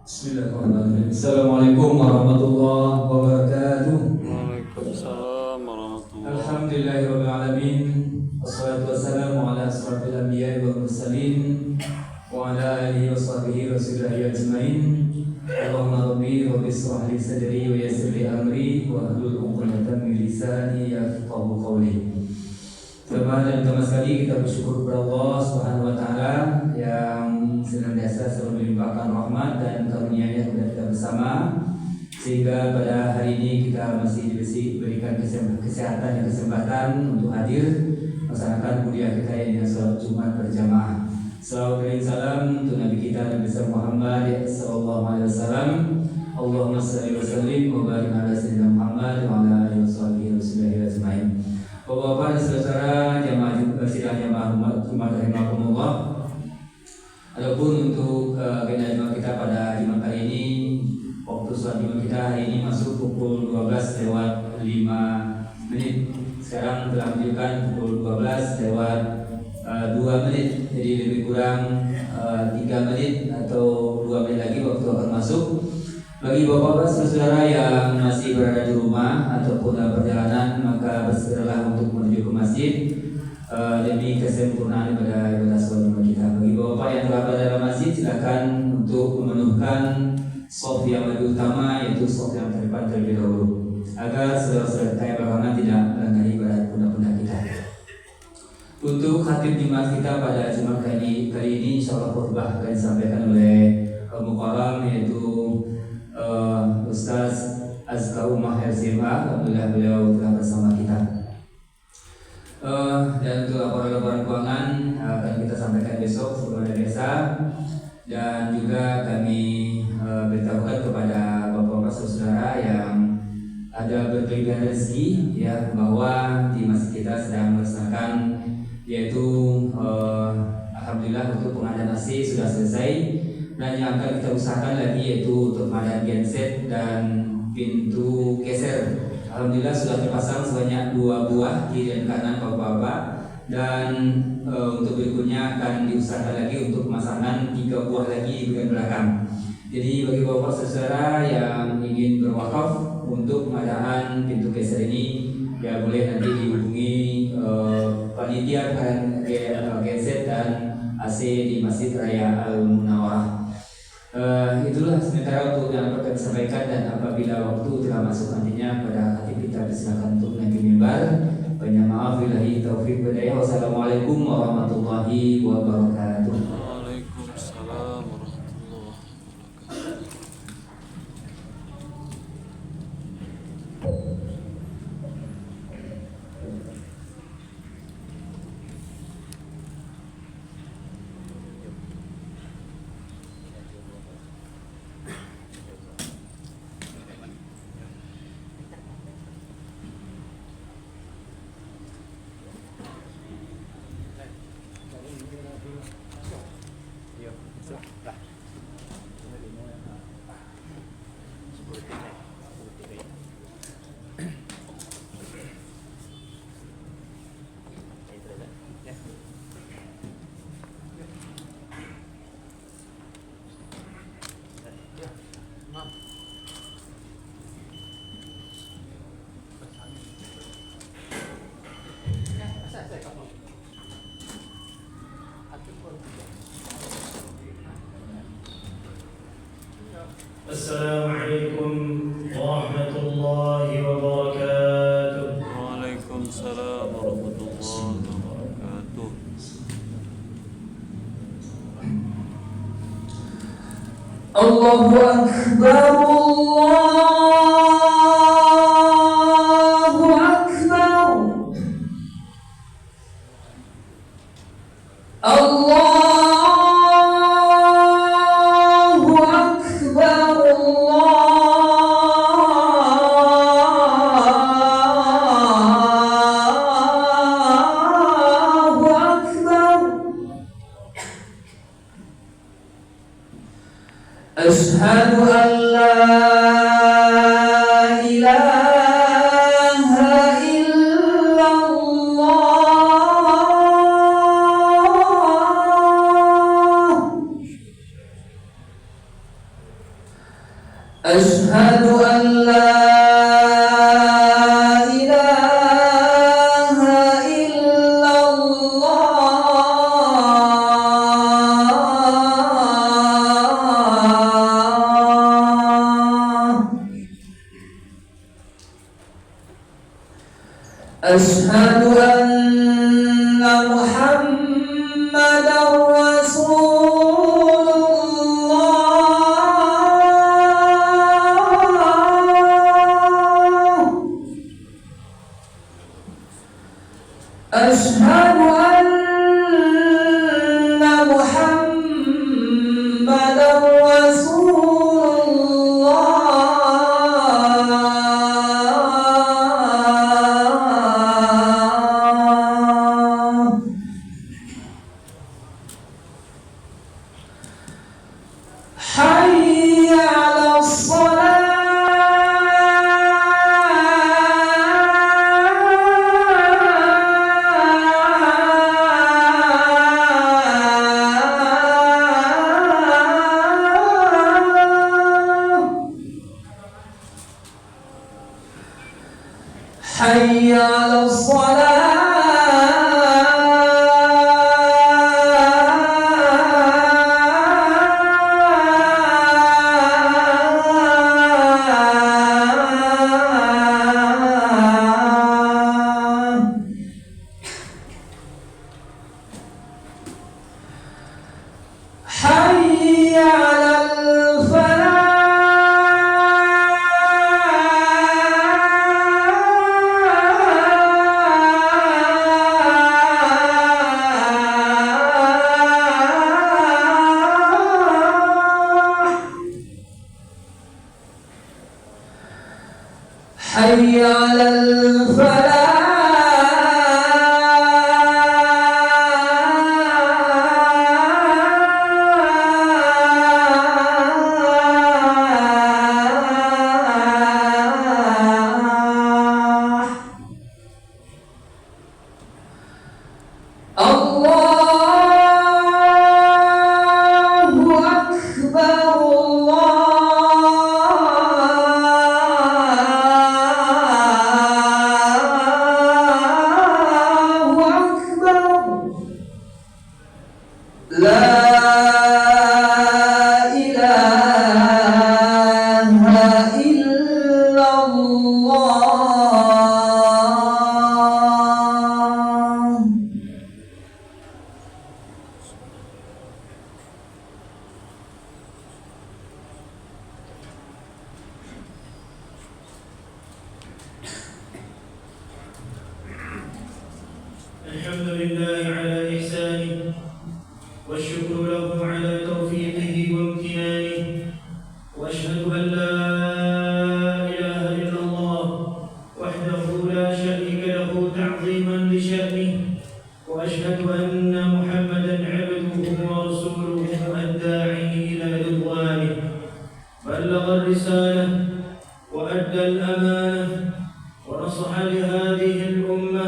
Bismillahirrahmanirrahim. Assalamualaikum warahmatullahi wabarakatuh. Waalaikumsalam warahmatullahi wabarakatuh. Alhamdulillahirabbil alamin. Wassalatu wassalamu ala asrofil anbiya'i wal mursalin wa ala alihi washabihi rasulillahi ajmain. Allahumma rabbi ishrah li sadri wa yassir li amri wa hlul 'uqdatam min lisani yafqahu qawli. Teman dan teman sekali, kita bersyukur kepada Allah Subhanahu wa taala yang senantiasa selalu melimpahkan rahmat dan karunia-Nya kepada kita bersama, sehingga pada hari ini kita masih diberikan kesehatan dan kesempatan untuk hadir melaksanakan kuliah kita yang salat Jumat berjamaah. Salawat dan salam untuk Nabi kita Nabi Muhammad sallallahu alaihi wasallam. Allahumma shalli wa sallim wa barik ala sayyidina Muhammad wa ala alihi washabihi ajmain. Bapak-bapak dan saudara jamaah sidang jamaah Jumat rahimakumullah. Adapun untuk agenda Jumat kita pada Jumat hari ini, waktu sholat Jumat kita hari ini masuk pukul 12 lewat 5 menit. Sekarang telah menunjukkan pukul 12 lewat 2 menit. Jadi lebih kurang 3 menit atau 2 menit lagi waktu akan masuk. Bagi bapak-bapak saudara yang masih berada di rumah ataupun dalam perjalanan, maka bersegeralah untuk menuju ke masjid demi kesempurnaan ibadah sholat Jumat kita. Bagi bapak yang telah berada dalam masjid, silakan untuk memenuhkan shaf yang lebih utama, yaitu shaf yang terdepan terlebih dahulu, agar saudara-saudara kita belakangan tidak melanggar ibadah pundak-pundak kita. Untuk khatib Jumat kita pada Jumat kali ini, insyaallah khutbah akan disampaikan oleh Mukarram, yaitu Ustaz Azka Umar RCMA. Alhamdulillah beliau telah bersama kita. Dan untuk laporan-laporan keuangan akan kita sampaikan besok seperti biasa. Dan juga kami beritahukan kepada bapak-bapak saudara yang ada berkelebihan rezeki, ya, bahwa di masjid kita sedang melaksanakan, yaitu alhamdulillah untuk pengadaan AC sudah selesai. Dan yang akan kita usahakan lagi yaitu untuk pengadaan genset dan pintu geser. Alhamdulillah sudah terpasang sebanyak 2 buah kiri dan kanan bapak-bapak. Dan untuk berikutnya akan diusahakan lagi untuk pemasangan 3 buah lagi di bagian belakang. Jadi bagi bapak saudara yang ingin berwakaf untuk pengadaan pintu geser ini, ya boleh nanti dihubungi panitia genset dan AC di Masjid Raya Al-Munawwarah. Itulah sementara untuk yang dapat kami sampaikan, dan apabila waktu telah masuk nantinya pada hati kita disilakan untuk naik mimbar. Banyak maaf, billahi taufik walhidayah. Wassalamualaikum warahmatullahi wabarakatuh. Waalaikumsalam warahmatullahi wabarakatuh. Assalamualaikum warahmatullahi wabarakatuh. Waalaikumsalam warahmatullahi wabarakatuh. Allahu Akbar, Allahu Akbar, Allahu Akbar, Allahu Akbar. Asyhadu an la ilaha illallah. أشهد أن لا إله إلا الله أشهد أن محمدا رسول الله أشهد أن محمدا رسول الله حي على الصلاة حي على الصلاة حي على الفلاح حي على الفلاح الله أكبر الله أكبر لا إله إلا الله الحمد لله على إحسانه والشكر له على توفيقه وامتنانه وأشهد أن لا إله إلا الله وحده لا شريك له تعظيما لشأنه وأشهد أن محمدا عبده ورسوله الداعي إلى رضوانه بلغ الرسالة وأدى الأمانة ونصح لهذه الأمة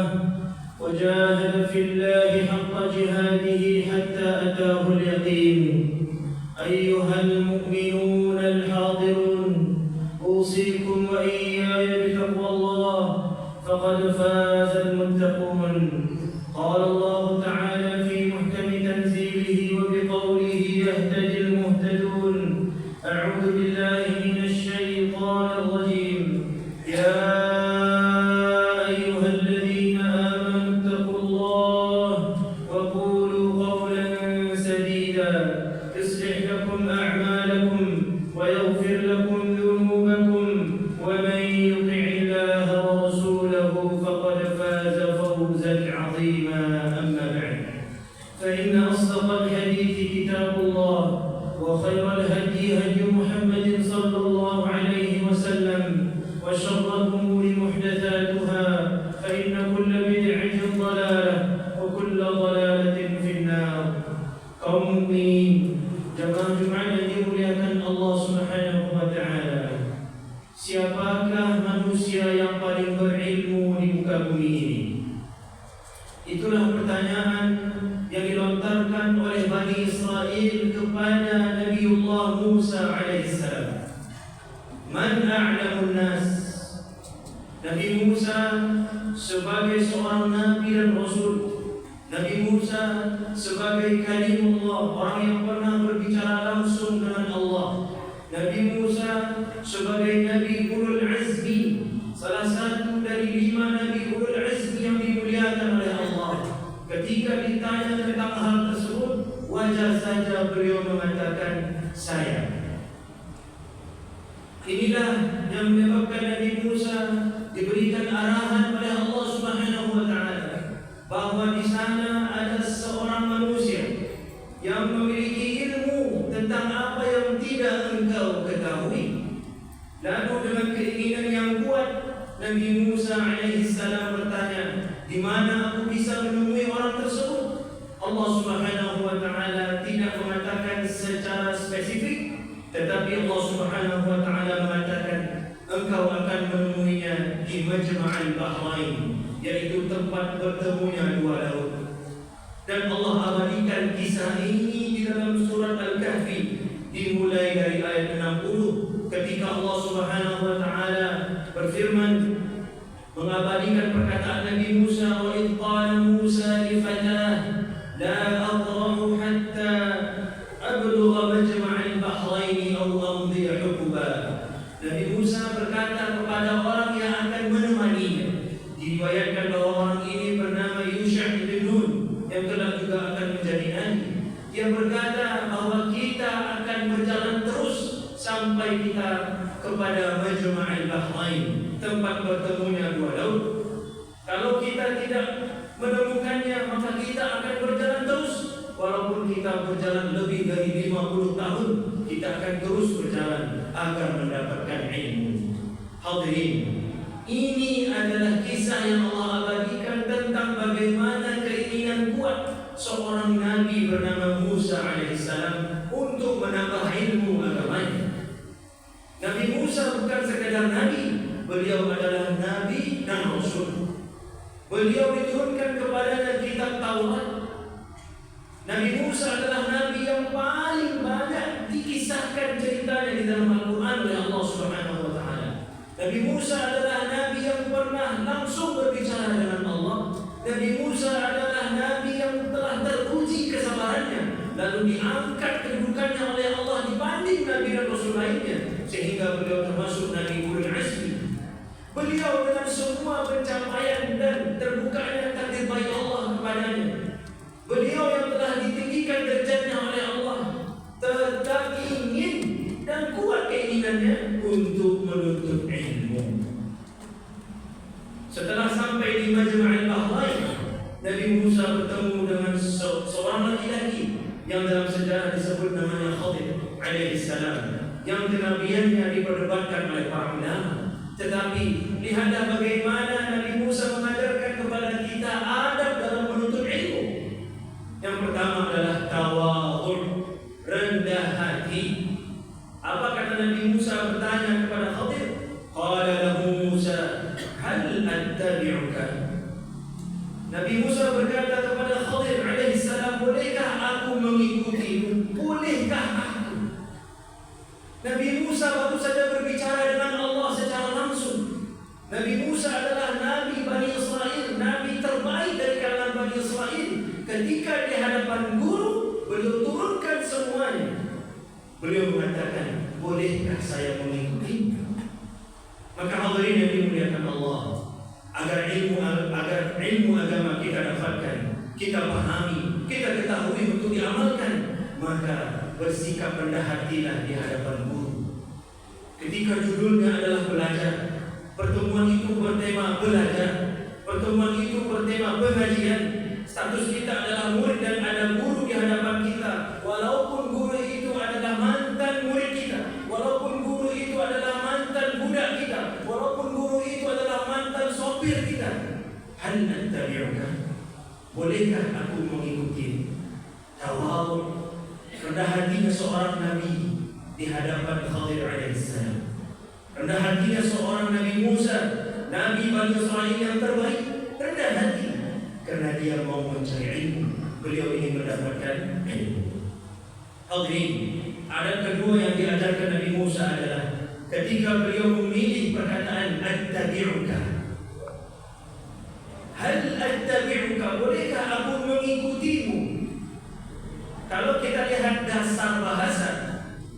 وجاهد في الله حق جهاده حتى أتاه اليقين أيها المؤمنون الحاضرون أوصيكم وإياي بتقوى الله فقد فاز المتقون قال الله تعالى في محكم تنزيله وبقوله يهتدي المهتدون أعوذ بالله من الشيطان الرجيم يا أيها الذين آمنوا اتقوا الله وقولوا قولا سديدا يصلح لكم أعمالكم ويغفر لكم ذنوبكم ومن يطع الله ورسوله فقد فاز فوزا عظيما أما بعد فإن أصدق الحديث كتاب الله وخير الهدي هدي محمد صلى الله عليه وسلم وشر الأمور محدثاتها فإن كل بدعة ضلالة وكل ضلالة في النار kaum mukminin jamaah Jumat yang dimuliakan Allah Subhanahu wa taala. Siapakah manusia yang paling berilmu di muka bumi ini? Itulah pertanyaan yang dilontarkan oleh Bani Israel kepada Nabiullah Musa alaihissalam. Man a'lamun nas. Nabi Musa sebagai seorang nabi dan rasul, Nabi Musa sebagai kalimullah, orang yang pernah berbicara langsung dengan Allah. Nabi Musa sebagai nabi ulul azmi, salah satu dari 5 nabi ulul azmi yang dimuliakan oleh Allah. Ketika ditanya tentang hal tersebut, wajar saja beliau mengatakan saya. Inilah yang menyebabkan Nabi Musa diberikan arahan oleh Allah Subhanahu wa taala bahwa di sana ada seorang manusia yang memiliki ilmu tentang apa yang tidak engkau ketahui. Lalu dengan keinginan yang kuat, Nabi Musa alaihissalam bertanya, di mana aku bisa menemui orang tersebut? Allah Subhanahu wa taala tidak mengatakan secara spesifik, tetapi Allah Subhanahu wa taala mengatakan engkau akan menemuinya di Majma'al Bahrain, yaitu tempat bertemunya 2 laut. Dan Allah abadikan kisah ini di dalam surat Al-Kahfi dimulai dari ayat 60 ketika Allah Subhanahu wa taala berfirman mengabadikan perkataan Nabi Musa, wa idh qala Musa li fatah la abrahu hatta ablugha majma'al bahrain aw amdi huquba. Nabi Musa berkata kepada orang yang akan menemaninya. Diriwayatkan bahwa orang ini bernama Yusha' bin Nun yang telah juga akan menjadi nabi. Dia berkata bahwa kita akan berjalan terus sampai kita kepada Majma'al Bahrain, tempat bertemunya 2 laut. Kalau kita tidak menemukannya, maka kita akan berjalan terus. Walaupun kita berjalan lebih dari 50 tahun, kita akan terus berjalan agar mendapatkan ilmu. Hadirin, ini adalah kisah yang Allah abadikan tentang bagaimana keinginan kuat seorang nabi bernama Musa alaihissalam untuk menambah ilmu agamanya. Nabi Musa bukan sekadar nabi, beliau adalah nabi dan rasul. Beliau diturunkan kepadanya kitab Taurat. Nabi Musa adalah nabi yang paling banyak dikisahkan ceritanya di dalam Al-Quran oleh Allah Subhanahu wa taala. Nabi Musa adalah nabi yang pernah langsung berbicara dengan Allah. Nabi Musa adalah nabi yang telah teruji kesabarannya, lalu diangkat kedudukannya oleh Allah dibanding nabi dan rasul lainnya, sehingga beliau termasuk nabi ulul azmi. Beliau dengan semua pencapaian dan terbukanya takdir baik Allah kepadanya, beliau yang telah ditinggikan derajatnya oleh Allah, tetap ingin dan kuat keinginannya untuk menuntut ilmu. Setelah sampai di Majma'al Bahrain, Nabi Musa bertemu dengan seorang laki-laki yang dalam sejarah disebut namanya Khadir alaihissalam, yang kenabiannya diperdebatkan oleh para ulama. Tetapi lihatlah bagaimana Nabi Musa mengajarkan kepada kita adab dalam menuntut ilmu. Yang pertama adalah tawadhu', rendah hati. Apa kata Nabi Musa bertanya kepada Khadir? Qala lahu Musa, hal attabi'uka? Nabi Musa berkata kepada Khadir alaihissalam, bolehkah aku mengikutimu? Bolehkah aku? Nabi Musa baru saja berbicara dengan Allah secara langsung. Nabi Musa adalah Nabi Bani Israel, Nabi terbaik dari kalangan Bani Israel. Ketika di hadapan guru, beliau turunkan semuanya. Beliau mengatakan, bolehkah saya mengikuti? Maka hadirin yang dimuliakan Allah, agar ilmu agama kita dapatkan, kita pahami, kita ketahui untuk diamalkan, maka bersikap rendah hatilah di hadapan guru. Ketika judulnya adalah belajar, pertemuan itu bertema belajar, pertemuan itu bertema pengajian, status kita adalah murid dan ada guru di hadapan kita. Walaupun guru itu adalah mantan murid kita, walaupun guru itu adalah mantan budak kita, walaupun guru itu adalah mantan sopir kita, hal attabi'uka? Bolehkah aku mengikuti? Tawadhu', rendah hatinya seorang nabi di hadapan Khadir alaihissalam. Rendah hatinya seorang Nabi Musa, Nabi Bani Israel yang terbaik, rendah hati karena dia mau mencari ilmu. Beliau ingin mendapatkan ilmu. Hadirin, adab kedua yang diajarkan Nabi Musa adalah ketika beliau memilih perkataan attabi'uka. Hal attabi'uka, bolehkah aku mengikutimu? Kalau kita lihat dasar bahasa,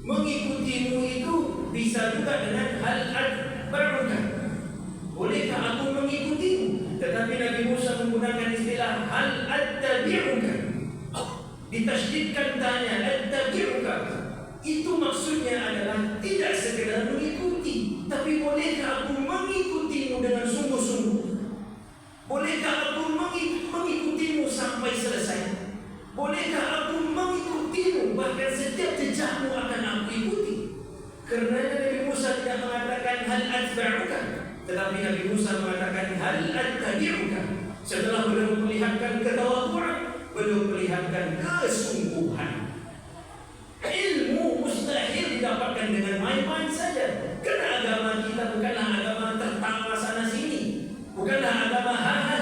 mengikutimu itu bisa juga dengan hal atba'uka. Bolehkah aku mengikutimu? Tetapi Nabi Musa menggunakan istilah hal attabi'uka. Ditasydidkan tanya attabi'uka. Itu maksudnya adalah tidak sekedar mengikuti, tapi bolehkah aku mengikutimu dengan sungguh-sungguh? Bolehkah aku mengikutimu sampai selesai? Bolehkah aku mengikutimu bahkan setiap jejakmu akan aku ikuti? Kerana Nabi Musa tidak mengatakan hal atba'uka, tetapi Nabi Musa mengatakan hal attabi'uka. Setelah beliau memperlihatkan ketawaduan, beliau perlihatkan kesungguhan. Ilmu mustahil didapatkan dengan main-main saja. Kerana agama kita bukanlah agama tertawa sana sini, bukanlah agama hahaha.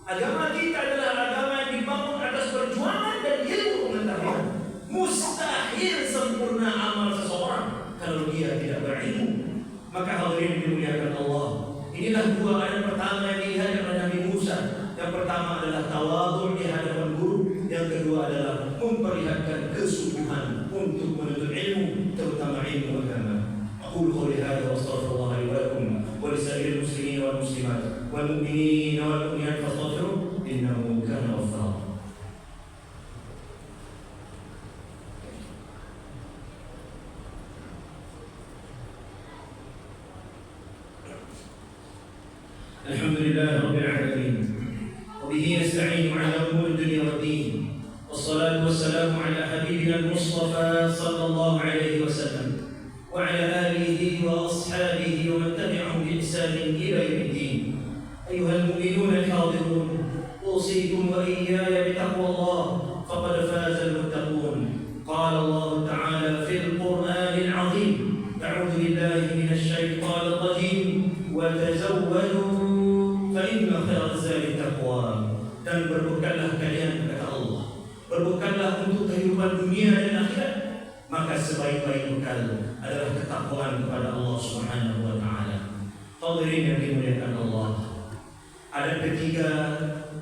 Agama kita adalah agama yang dibangun atas perjuangan dan ilmu pengetahuan. Mustahil sempurna amal seseorang kalau dia tidak berilmu. Maka hadirin dimuliakan Allah, inilah dua adab pertama yang dilihat oleh Nabi Musa. Yang pertama adalah tawadhu di hadapan guru, yang kedua adalah memperlihatkan kesungguhan untuk menuntut ilmu, terutama ilmu agama. Aqulu qouli hadza wa astaghfirullah li wa lakum wa lisa'iril muslimin wal muslimat wal mu'minin wal mu'minat fastaghfiruh innahu kana ghaffara. Alhamdulillah rabbil alamin. وبه نستعين على امور الدنيا والدين والصلاه والسلام على حبيبنا المصطفى صلى الله عليه وسلم وعلى اله واصحابه ومن تبعهم باحسان الى يوم الدين. ايها المؤمنون الحاضرون، اوصيكم واياي بتقوى الله فقد فاز المتقون. قال الله تعالى في القران العظيم: اعوذ بالله من الشيطان الرجيم وتزودوا فإن خير الزاد التقوى. Dan berbekallah kalian kepada Allah, berbekallah untuk kehidupan dunia dan akhirat, maka sebaik-baik bekal adalah ketakwaan kepada Allah Subhanahu wa taala. Hadirin yang dimuliakan Allah, ada ketiga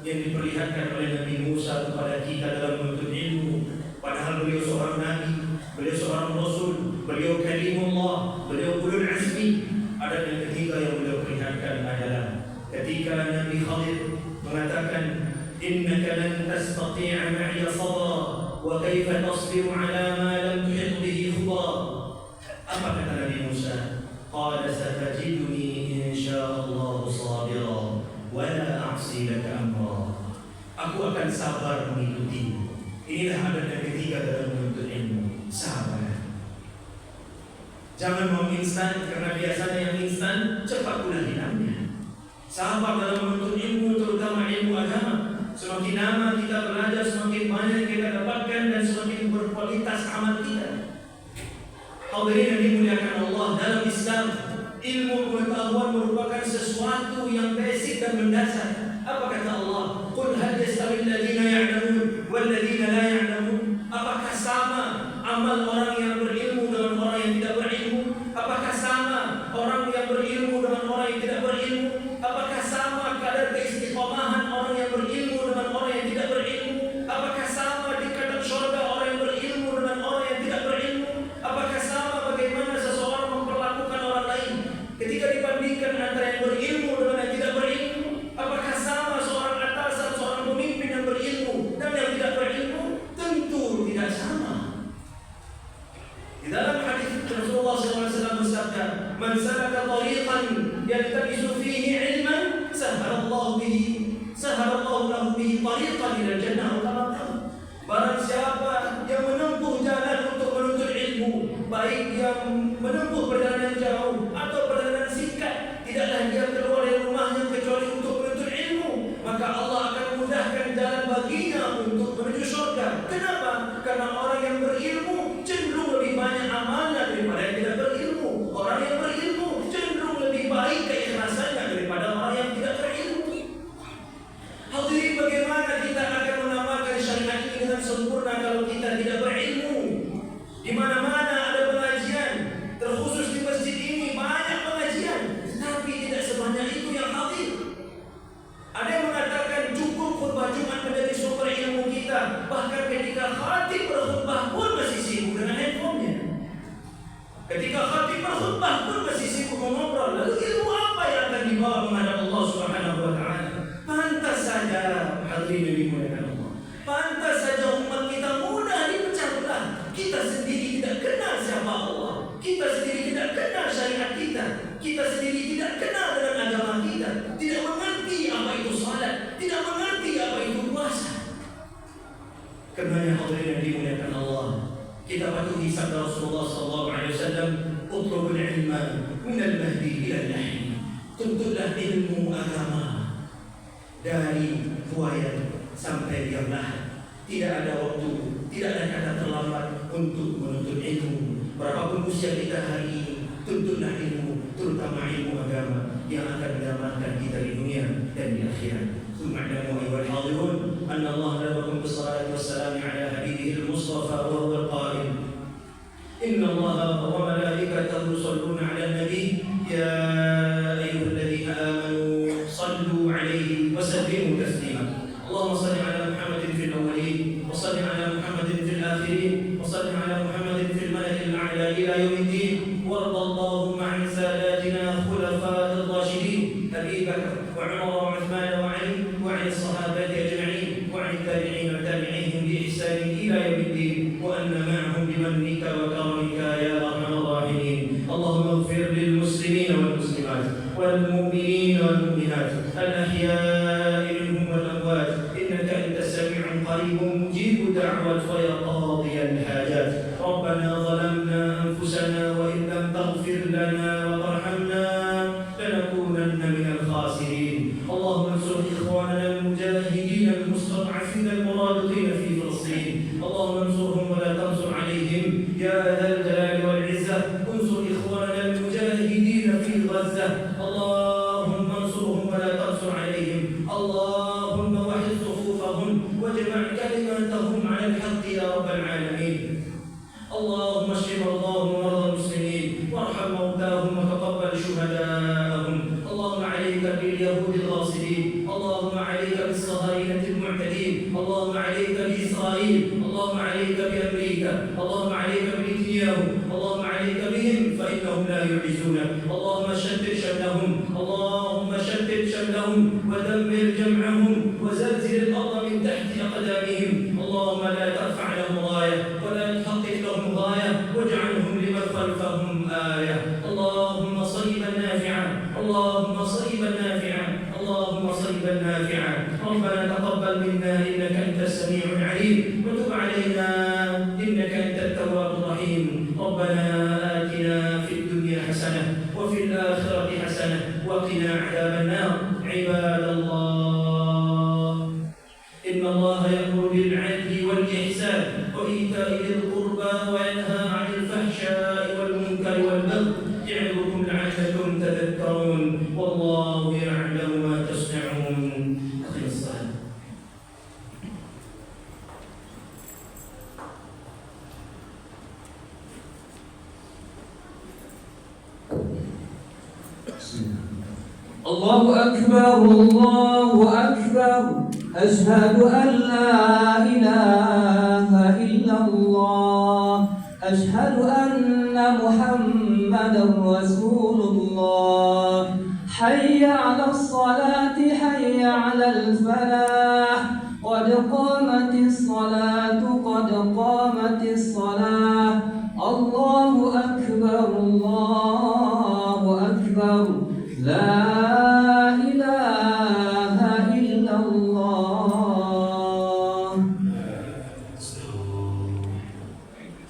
yang diperlihatkan oleh Nabi Musa kepada kita dalam menuntut ilmu. Padahal beliau seorang nabi, beliau seorang rasul, beliau kalimullah, beliau ulul azmi. Ada yang ketiga yang beliau perlihatkan adalah ketika Nabi Khadir mengatakan, innaka lan tastati'a ma'iya sabra wa kaifa tasbiru ala ma lam tuhit bihi khubra. Apa kata Nabi Musa? Qala satajiduni insyaallah sabira wa la a'si laka amra. Aku akan sabar mengikutimu. Inilah adab yang ketiga dalam menuntut ilmu, sabar. Jangan mau instan, karena biasanya yang instan cepat pula hilangnya. Sabar dalam menuntut ilmu, terutama ilmu agama. Semakin lama kita belajar, semakin banyak kita dapatkan dan semakin berkualitas amal kita. Hadirin yang dimuliakan Allah, dalam Islam ilmu pengetahuan merupakan sesuatu yang basic dan mendasar. Apa kata Allah? Qul hal yastawi alladziina ya'lamun wal ladziina la ya'lamun? Apakah sama amal orang yang berilmu dengan orang yang tidak berilmu? Apakah sama orang yang berilmu dengan orang yang tidak berilmu? Apakah sama kadar keistiqomahan orang yang berilmu dengan orang yang tidak berilmu? Apakah sama tingkatan syurga orang yang berilmu dengan orang yang tidak berilmu? Apakah sama bagaimana seseorang memperlakukan orang lain ketika dibandingkan antara yang berilmu dengan yang tidak berilmu? Apakah sama seorang atasan, seorang pemimpin yang berilmu dan yang tidak berilmu? Tentu tidak sama. Di dalam hadis Rasulullah SAW bersabda, "Man salaka tariqan yaltamisu fihi ilman, sahalallahu lahu bihi tariqan ila jannah." Barang siapa yang menempuh jalan untuk menuntut ilmu, baik yang menempuh perjalanan jauh atau perjalanan singkat, tidaklah dia keluar dari rumahnya kecuali untuk menuntut ilmu, maka Allah akan mudahkan jalan baginya untuk menuju surga. Kenapa? Karena orang yang berilmu cenderung lebih banyak amalnya daripada yang tidak berilmu. Orang yang berilmu cenderung lebih baik keikhlasannya daripada orang yang tidak berilmu. Hadirin, bagaimana kita akan mengamalkan syariat ini dengan sempurna kalau kita tidak berilmu? Di mana-mana ada pengajian, terkhusus di masjid Karena hadirin yang dimuliakan Allah, kita patuhi sabda Rasulullah SAW, utlubul ilma minal mahdi ilal lahdi. Tuntutlah ilmu agama dari buayan sampai yang lahat. Tidak ada waktu, tidak ada kata terlambat untuk menuntut ilmu. Berapapun usia kita hari ini, tuntutlah ilmu, terutama ilmu agama yang akan menyelamatkan kita di dunia dan di akhirat. ثم اعلموا أيها الحاضرون أن الله أمركم بالصلاة والسلام على حبيبه المصطفى وهو القائل إن الله وملائكته يصلون على النبي يا أيها الذين آمنوا صلوا عليه وسلموا تسليما. اللهم صل على محمد في الأولين وصل على محمد في الآخرين وصل على محمد في الملأ الأعلى إلى يوم الدين. وارض اللهم عن ساداتنا خلفاء الراشدين أبي بكر وعمر وعثمان وعلي وعن الصحابة أجمعين وعن التابعين وتابعيهم بإحسان إلى يوم الدين وأن معهم بمنك وكرمك يا أرحم الراحمين. اللهم اغفر للمسلمين والمسلمات والمؤمنين والمؤمنات الأحياء منهم والأموات إنك أنت السميع القريب مجيب الدعوات ويا قاضي الحاجات. ربنا ظلمنا أنفسنا وإن لم تغفر لنا وترحمنا لنكونن من الخاسرين. اللهم انصر إخواننا المجاهدين المستضعفين المرابطين في فلسطين. اللهم انصرهم ولا تنصر عليهم يا ذا الجلال والعزة. انصر إخواننا المجاهدين في غزة. اللهم انصرهم ولا تنصر عليهم. اللهم وحد صفوفهم واجمع كلمتهم على الحق يا رب العالمين. اللهم اشف مرضاهم ومرضى المسلمين وارحم موتاهم وتقبل شهداءهم. اللهم عليك باليهود الغاصبين. اللهم عليك بالصهاينة المعتدين. اللهم عليك بإسرائيل. اللهم عليك بأمريكا. اللهم عليك بنتنياهو. اللهم عليك بهم فإنهم لا يعجزونك. اللهم شتت شملهم. اللهم شتت شملهم ودمر جمعهم وزلزل الأرض من تحت أقدامهم. اللهم لا ترفع لهم راية ولا تحقق لهم غاية واجعلهم لمن خلفهم آية. اللهم صيبا نافعا. اللهم صيبا نافعا. اللهم صيبا نافعا. ربنا تقبل منا إنك أنت السميع العليم وتب علينا إنك أنت التواب الرحيم. ربنا آتنا في الدنيا حسنة وفي الآخرة حسنة وقنا عذاب النار. عباد الله إن الله يأمر بالعدل والإحسان وإيتاء ذي القربى وينهى عن الفحشاء والمنكر والبغي يعظكم لعلكم تذكرون. والله يعلم ما تصنعون. أقم الصلاة. الله أكبر الله أكبر أشهد أن لا إله إلا الله أشهد أن محمدا رسول الله. حي على الصلاة حي على الفلاح قد قامت الصلاة قد قامت الصلاة. الله أكبر الله أكبر لا إله إلا الله.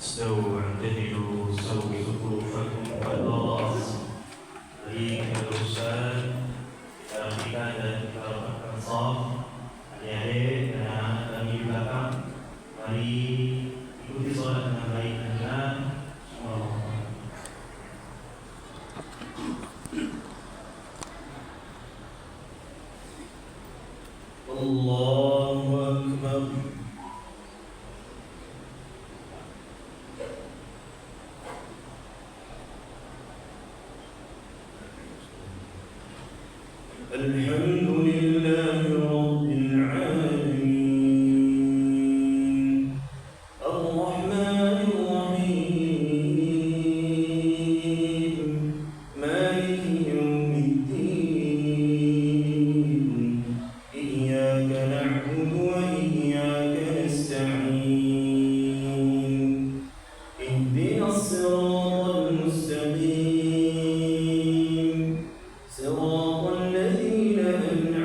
استووا اعتدلوا سووا صفوفكم والراس. Mari kita berusaha rapikan dan kita rapatkan saf. Adik-adik dan anak kami di belakang, mari ikuti solat dengan baik dan benar. Allahu Akbar. Alhamdulillahi Rabbil Alamin. Ar-Rahmanir Rahim. Maliki Yawmiddin. Iyyaka na'budu wa iyyaka nasta'in. Ihdinas siratal mustaqim. صراط الذين أنعمت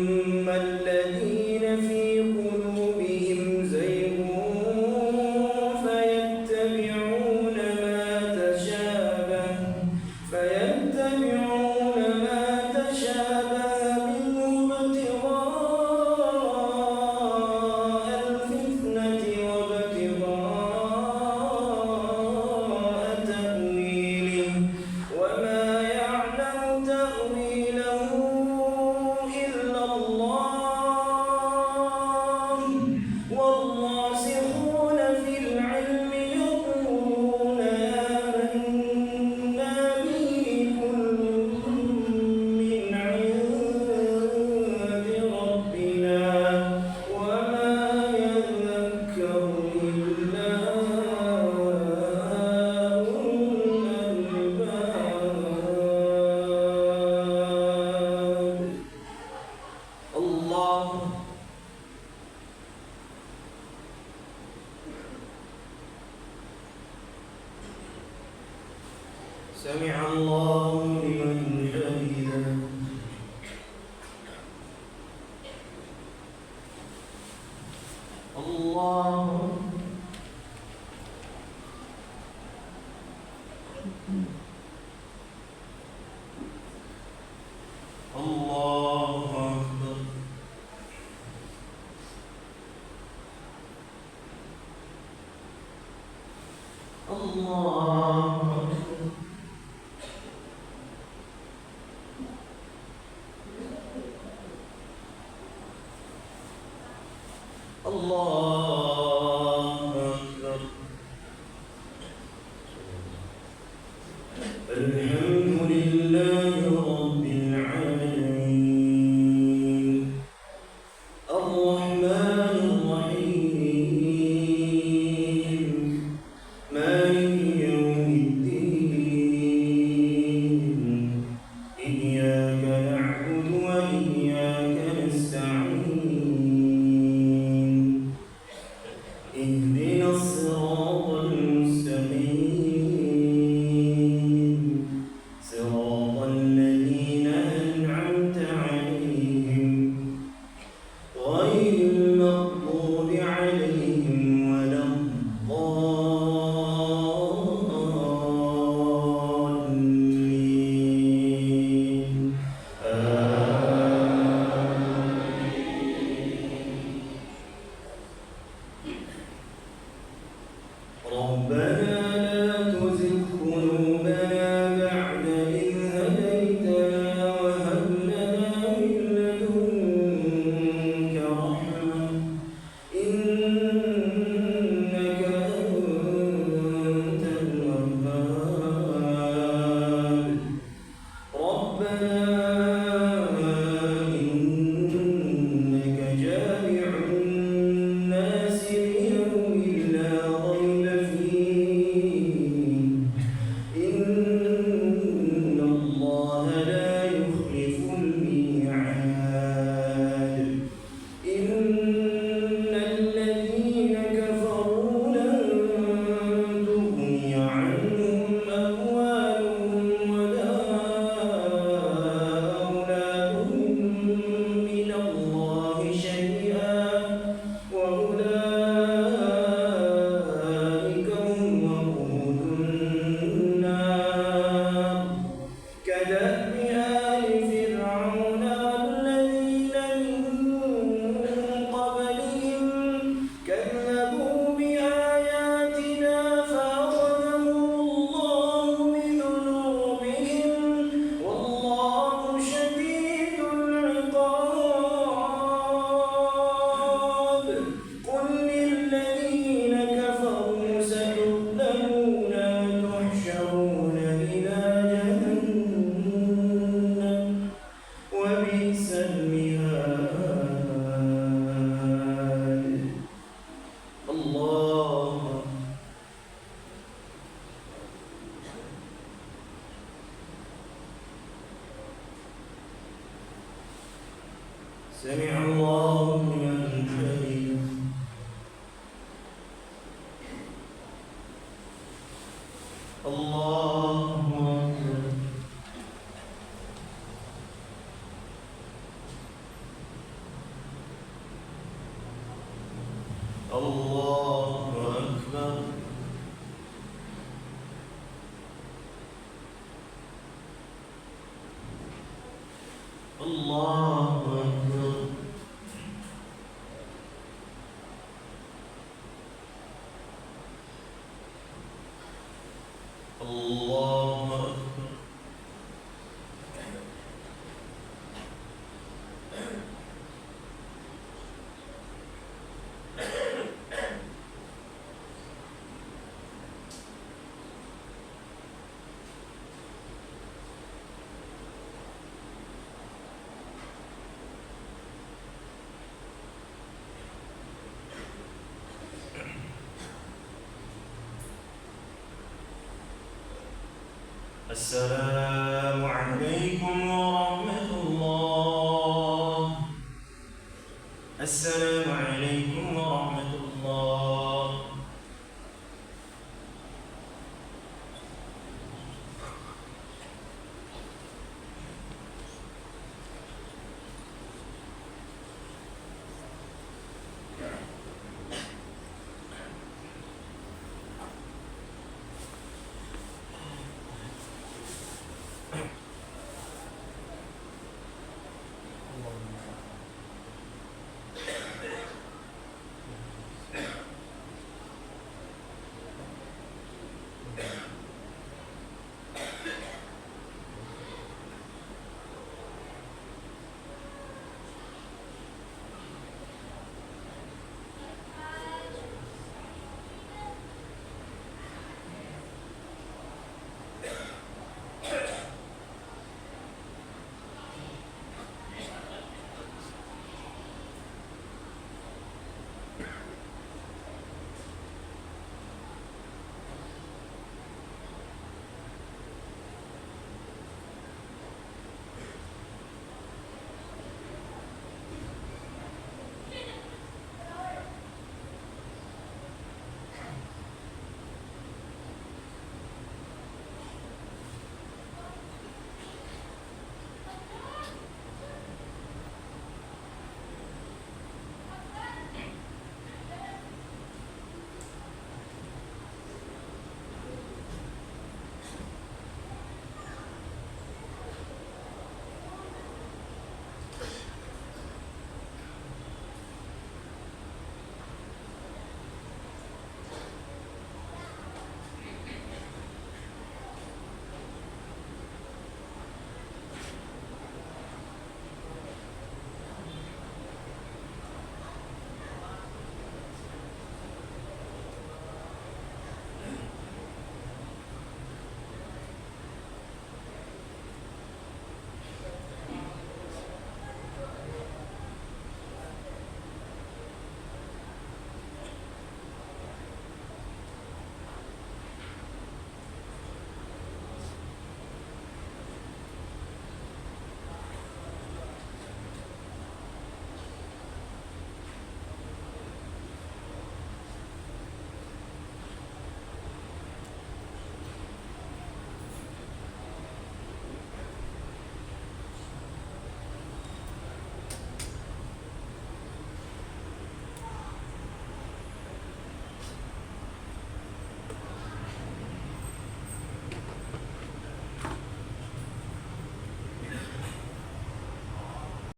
فأما الذين في قلوبهم زيغ فيتبعون ما تشابه منه ابتغاء الفتنة وابتغاء تأويله وما يعلم تأويله إلا الله والراسخون في العلم يقولون آمنا به كل من عند ربنا وما يذكر إلا أولو الألباب. الله سمع الله لمن حمده. الله الله أكبر. الله أكبر. الله أكبر. الحمد لله رب العالمين الرحمن الرحيم مالك يوم الدين إياك نعبد وإياك نستعين اهدنا الصراط المستقيم صراط الذين أنعمت عليهم غير المغضوب عليهم ولا الضالين ربنا لا تزغ قلوبنا بعد إذ هديتنا وهب لنا من لدنك رحمة إنك أنت الوهاب. ربنا إنك جامع الناس ليوم لا ريب فيه إن الله لا يخلف الميعاد. إن الذين كفروا لن تغني عنهم أموالهم ولا أولادهم من الله شيئا وأولئك هم وقود النار. كدأب آل فرعون والذين من قبلهم كذبوا بآياتنا فأخذهم الله بذنوبهم والله شديد العقاب. قل للذين كفروا ستغلبون وتحشرون إلى جهنم وبئس المهاد. الله سمع الله لمن حمده. الله أكبر. الله أكبر الله أكبر الله أكبر السلام عليكم ورحمة الله. السلام عليكم ورحمة الله.